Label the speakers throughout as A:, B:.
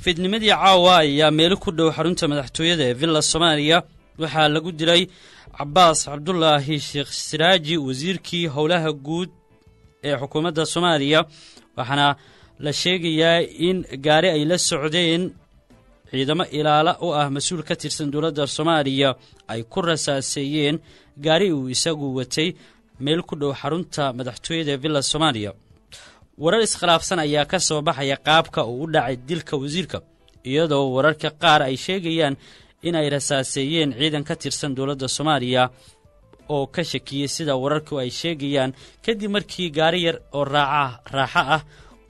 A: fidnimadii caawa ayaa meel ku dhow xarunta madaxtooyada ee Villa Soomaaliya waxaa lagu dilay Cabbaas Cabdullaahi Sheekh Siraaji wasiirkii howlaha guud ee xukuumadda Soomaaliya waxaana la sheegayaa in gaari ay la socdeen ciidamo ilaala oo ah mas'uul ka tirsan dawladda Soomaaliya ay ku rasaaseeyeen gaari uu isagu watay meel ku dhow xarunta madaxtooyada ee Villa Soomaaliya warar iskhilaafsan ayaa ka soo baxaya qaabka uu u dhacay dilka wasiirka iyadoo wararka qaar ay sheegayaan in ay rasaaseeyeen ciidan ka tirsan dawladda Soomaaliya oo ka shakiyay sida wararku ay sheegayaan kadib markii gaari yar oo raaxa ah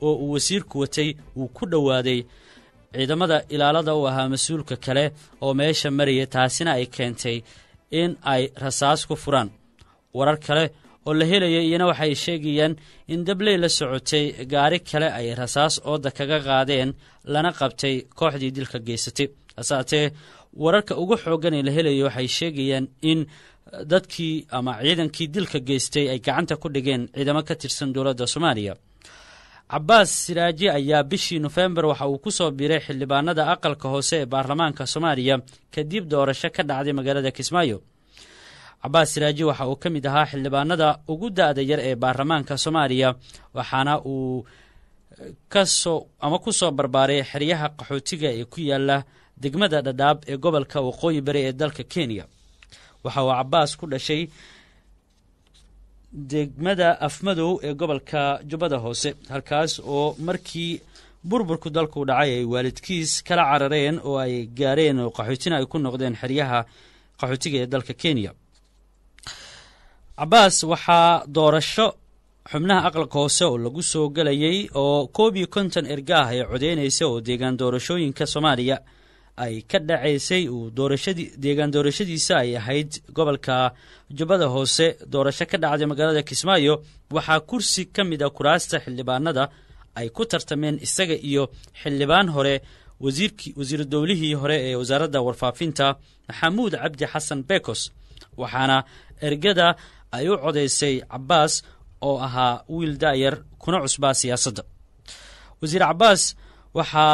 A: oo uu wasiirku watay uu ku dhawaaday ciidamada ilaalada u ahaa mas'uulka kale oo meesha maraya taasina ay keentay in ay rasaas ku furaan warar kale oo la helaya iyana waxay sheegayaan in dabley la socotay gaari kale ay rasaas ooda kaga qaadeen lana qabtay kooxdii dilka geysatay asaatee wararka ugu xoogan ee la helayo waxay sheegayaan in dadkii ama ciidankii dilka geystay ay gacanta ku dhigeen ciidamo ka tirsan dawladda Soomaaliya Cabbaas Siraaji ayaa bishii November waxa uu ku soo biiray xildhibaanada aqalka hoose ee baarlamaanka Soomaaliya kadib doorasho ka dhacday magaalada Kismaayo Cabbaas Siraaji waxa uu ka mid ahaa xildhibaanada ugu da'da yar ee baarlamaanka Soomaaliya waxaana uu ku soo barbaaray xeryaha qaxootiga ee ku yaala degmada Dhadhaab ee gobolka Waqooyi Bari ee dalka Kenya waxa uu Cabbaas ku dhashay degmada Afmadow ee gobolka Jubbada Hoose halkaas oo markii burburku dalku dhacay ay waalidkiis kala carareen oo ay gaareen oo qaxootina ay ku noqdeen xeryaha qaxootiga ee dalka Kenya Cabbaas waxaa doorasho xubnaha aqalka hoose oo lagu soo galayay oo 51 ergaah ay codeynaysa oo deegaan doorashooyinka Soomaaliya ay ka dhacaysay uu deegaan doorashadiisa ay ahayd gobolka Jubbada Hoose doorasho ka dhacday magaalada Kismaayo waxaa kursi ka mid ah kuraasta xildhibaanada ay ku tartameen isaga iyo xildhibaan hore wasiir dawlihii hore ee wasaaradda warfaafinta Maxamuud Cabdi Xasan Bekos waxaana ergada ay u codeysay Cabbaas oo ahaa wiil daayar kuna cusbaa siyaasadda wasiir Cabbaas waxa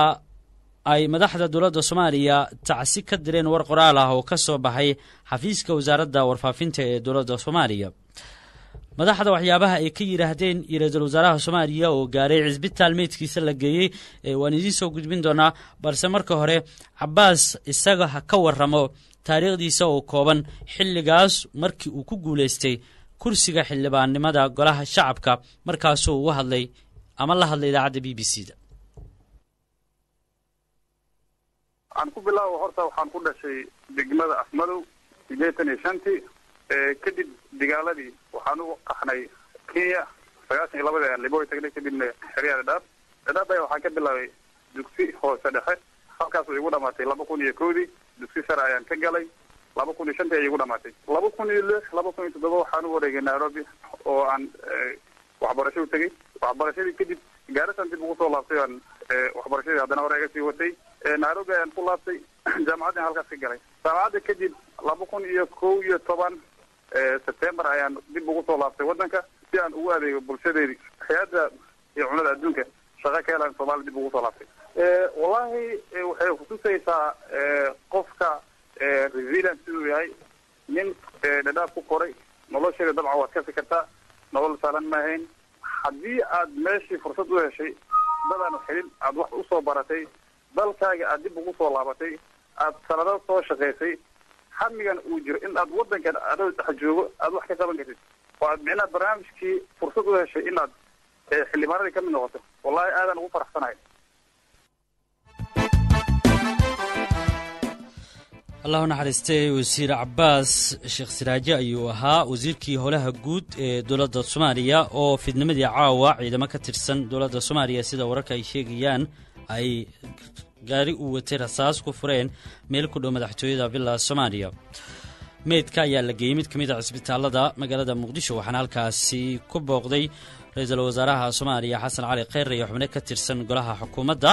A: ay madaxda dawladda Soomaaliya tacsi ka direen war qoraal ah oo ka soo baxay xafiiska wasaaradda warfaafinta ee dawladda Soomaaliya madaxda waxyaabaha ay ka yiraahdeen ra'iisul wasaaraha Soomaaliya oo gaaray cisbitaal meedkiisa la geeyay waan idin soo gudbin doonaa balse marka hore Cabbaas isaga ka warramo taariikhdiisa oo kooban xilligaas markii uu ku guuleystay kursiga xildhibaannimada golaha shacabka markaas uu u hadlay ama la hadlay idaacadda BBC-da
B: aan ku bilaabo horta waxaan ku dhashay degmada Afmadow 85 kadib dagaaladii waxaan u qaxnay Kenya 92 Liboy tagnay kadibna xeryaha Dhadhaab waxaan ka bilaabay dugsi hoose dhexe halkaas oo igu dhamaatay 2001 dugsi sare ayaan ka galay 2005 ay igu dhamaatay 2007 waxaan u wareegay Nairobi oo aan waxbarasho u tagay waxbarashadii kadib gaarsan dib ugu soo laabtay aan waxbarashadii haddana wareega sii watay Nairobi ayaan ku laabtay jaamacadda halkaas ka galay jaamacadda kadib 2011 September ayaan dib ugu soo laabtay wadanka si aan ugu adeego bulshadeedii hay'adda iyo cunada adduunka shaqo ka helaan Soomaaliya dib ugu soo laabtay wallahi waxay xusuusaysaa qofka resident siduu yahay nin Dhadhaab ku koray nolosheeda dabcan waad ka fikirtaa nolol saalan ma ahayn haddii aad meeshii fursad u heshay dadaan xilin aad wax u soo baratay dalkaaga aad dib ugu soo laabatay aad sanado soo shaqaysay xamigan uu jiro in aad wadankan adoo dhex joogo aad wax ka qaban kartid oo aad micnaha barnaamijkii fursad u heshay inaad xildhibaanadii ka mid noqoto wallahi aadan ugu faraxsanahay
A: الله نحرستي وزير عباس شيخ سراجي ayuu ahaa wasiirkii howlaha guud ee dawladda Soomaaliya oo fidnimadii caawa ciidamo ka tirsan dawladda Soomaaliya sida wararka ay sheegayaan ay gaari u watay rasaas ku fureen meel ku dhow madaxtooyada Villa Soomaaliya meedka ayaa la geeyay mid kamid ah isbitaalada magaalada Muqdisho waxaana halkaasi ku booqday ra'iisul wasaaraha Soomaaliya Xasan Cali Khayre iyo xubno ka tirsan golaha xukuumadda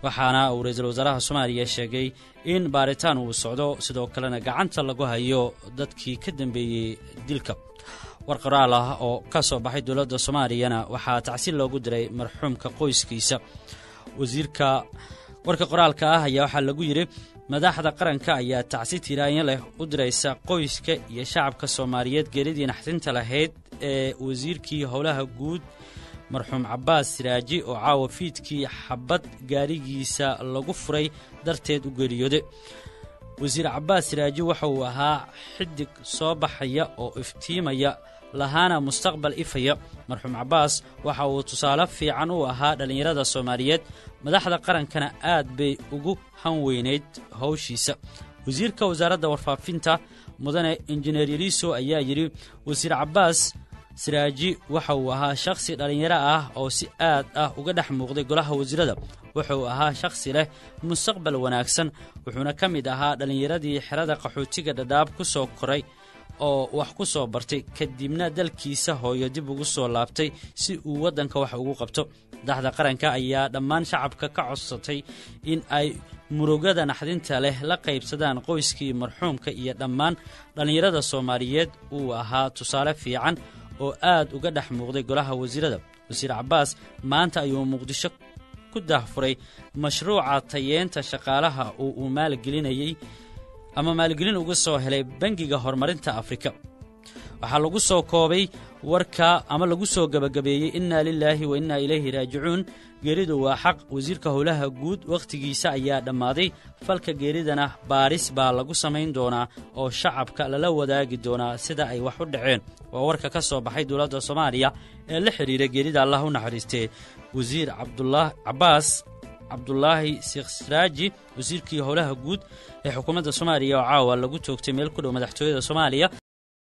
A: waxaana uu ra'iisul wasaaraha Soomaaliya sheegay in baaritaan uu socdo sidoo kalena gacanta lagu hayo dadkii ka dambeeyay dilka war qoraal ah oo ka soo baxay dawladda Soomaaliyana waxaa tacsiil loogu diray marxuumka qoyskiisa wasiirka warka qoraalka ah ayaa waxaa lagu yidhi madaxda qaranka ayaa tacsi tiraanya leh u diraysa qoyska iyo shacabka Soomaaliyeed geeridii naxdinta lahayd ee wasiirkii howlaha guud marxuum Cabbaas Siraaji oo caawa fiidkii xabad gaarigiisa lagu furay darteed u geeriyooday. wasiir Cabbaas Siraaji waxa uu ahaa xidig soo baxaya oo iftiimaya lahaana mustaqbal ifaya. marxuum Cabbaas waxa uu tusaale fiican u ahaa dhalinyarada Soomaaliyeed, madaxda qarankana aad bay ugu hanweyneyd hawshiisa. wasiirka wasaaradda warfaafinta mudane injineer Yariso ayaa yiri wasiir Cabbaas Siraaji waxa uu ahaa shakhsi dhalinyaro ah oo si aad ah uga dhex muuqday golaha wasiirada. wuxuu ahaa shakhsi leh mustaqbal wanaagsan, wuxuuna ka mid ahaa dhalinyaradii xerada qaxootiga Dadaab ku soo koray oo wax ku soo bartay kadibna dalkiisa hooyo dib ugu soo laabtay si uu wadanka wax ugu qabto. madaxda qaranka ayaa dhammaan shacabka ka codsatay in ay murugada naxdinta leh la qaybsadaan qoyskii marxuumka iyo dhammaan dhalinyarada Soomaaliyeed. uu ahaa tusaale fiican oo aad uga dhex muuqday golaha wasiirada. wasiir Cabbaas maanta ayuu Muqdisho ku daahfuray mashruuca tayeenta shaqaalaha oo uu maalgelin uga soo helay Bangiga Horumarinta Afrika. waxaa lagu soo koobay warka ama lagu soo gabagabeeyay inna lillahi wa inna ilayhi raaji'uun. geeridu waa xaq. wasiirka howlaha guud waqtigiisa ayaa dhammaaday. falka geeridana baaris baa lagu samayn doonaa oo shacabka lala wadaagi doonaa sida ay wax u dhaceen. waa warka ka soo baxay dowladda Soomaaliya ee la xiriira geerida Allah u naxariistay wasiir Cabbaas Cabdullaahi Siraaji, wasiirkii howlaha guud ee xukuumadda Soomaaliya oo caawa lagu toogtay meel ku dhow madaxtooyada Soomaaliya